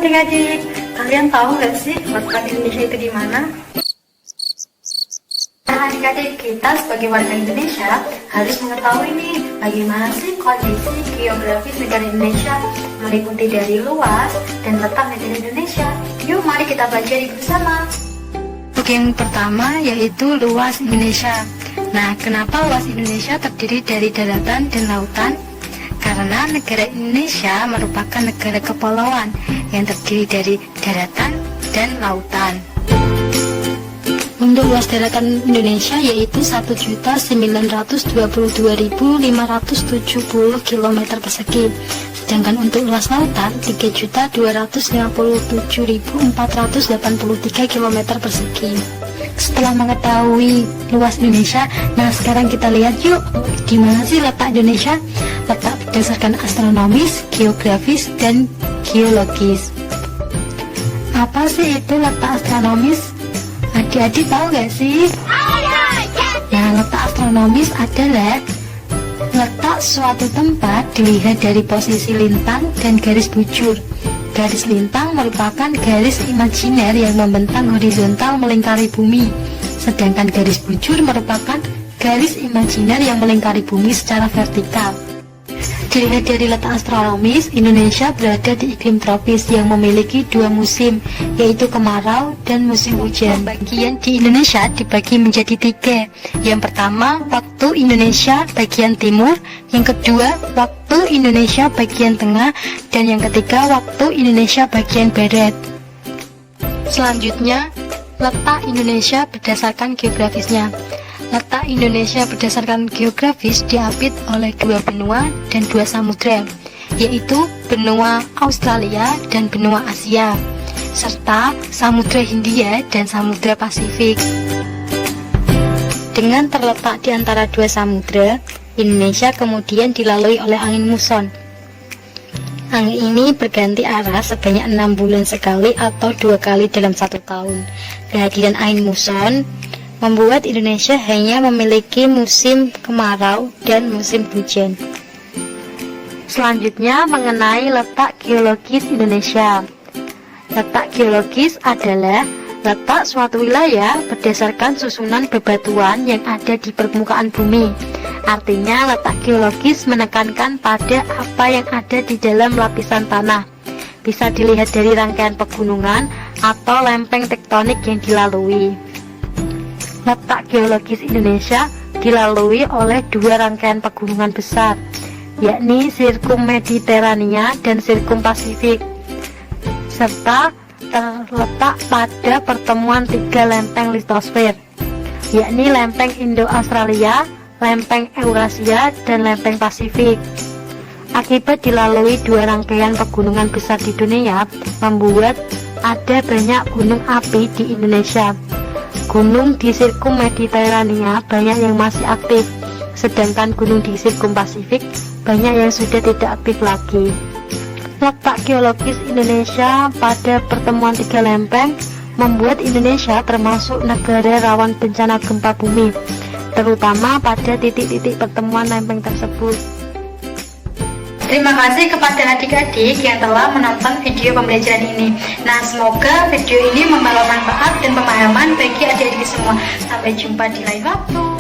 adik-adik, kalian tahu nggak sih letak Indonesia itu di mana? Nah adik-adik, kita sebagai warga Indonesia harus mengetahui nih bagaimana sih kondisi geografis negara Indonesia meliputi dari luas dan letak negara Indonesia. Yuk mari kita pelajari bersama. Untuk yang pertama yaitu luas Indonesia. Nah, kenapa luas Indonesia terdiri dari daratan dan lautan? Karena negara Indonesia merupakan negara kepulauan yang terdiri dari daratan dan lautan. Untuk luas daratan Indonesia yaitu 1.922.570 km persegi. Sedangkan untuk luas lautan 3.257.483 km persegi. Setelah mengetahui luas Indonesia, nah sekarang kita lihat yuk di mana sih letak Indonesia? Letak berdasarkan astronomis, geografis, dan geologis. Apa sih itu letak astronomis? Adik-adik tahu gak sih? Nah, letak astronomis adalah letak suatu tempat dilihat dari posisi lintang dan garis bujur. Garis lintang merupakan garis imajiner yang membentang horizontal melingkari bumi, sedangkan garis bujur merupakan garis imajiner yang melingkari bumi secara vertikal. Dilihat dari letak astronomis, Indonesia berada di iklim tropis yang memiliki dua musim, yaitu kemarau dan musim hujan. Bagian di Indonesia dibagi menjadi tiga. Yang pertama, waktu Indonesia bagian timur. Yang kedua, waktu Indonesia bagian tengah. Dan yang ketiga, waktu Indonesia bagian barat. Selanjutnya, letak Indonesia berdasarkan geografisnya. Letak Indonesia berdasarkan geografis diapit oleh dua benua dan dua samudra, yaitu benua Australia dan benua Asia, serta Samudra Hindia dan Samudra Pasifik. Dengan terletak di antara dua samudra, Indonesia kemudian dilalui oleh angin muson. Angin ini berganti arah sebanyak 6 bulan sekali atau 2 kali dalam 1 tahun. Kehadiran angin muson membuat Indonesia hanya memiliki musim kemarau dan musim hujan. Selanjutnya mengenai letak geologis Indonesia. Letak geologis adalah letak suatu wilayah berdasarkan susunan bebatuan yang ada di permukaan bumi. Artinya letak geologis menekankan pada apa yang ada di dalam lapisan tanah. Bisa dilihat dari rangkaian pegunungan atau lempeng tektonik yang dilalui. Letak geologis Indonesia dilalui oleh dua rangkaian pegunungan besar, yakni Sirkum Mediterania dan Sirkum Pasifik, serta terletak pada pertemuan tiga lempeng litosfer, yakni lempeng Indo-Australia, lempeng Eurasia, dan lempeng Pasifik. Akibat dilalui dua rangkaian pegunungan besar di dunia, membuat ada banyak gunung api di Indonesia. Gunung di Sirkum Mediterania banyak yang masih aktif, sedangkan gunung di Sirkum Pasifik banyak yang sudah tidak aktif lagi. Letak geologis Indonesia pada pertemuan tiga lempeng membuat Indonesia termasuk negara rawan bencana gempa bumi, terutama pada titik-titik pertemuan lempeng tersebut. Terima kasih kepada adik-adik yang telah menonton video pembelajaran ini. Nah, semoga video ini membawa manfaat dan pemahaman bagi adik-adik semua. Sampai jumpa di lain waktu.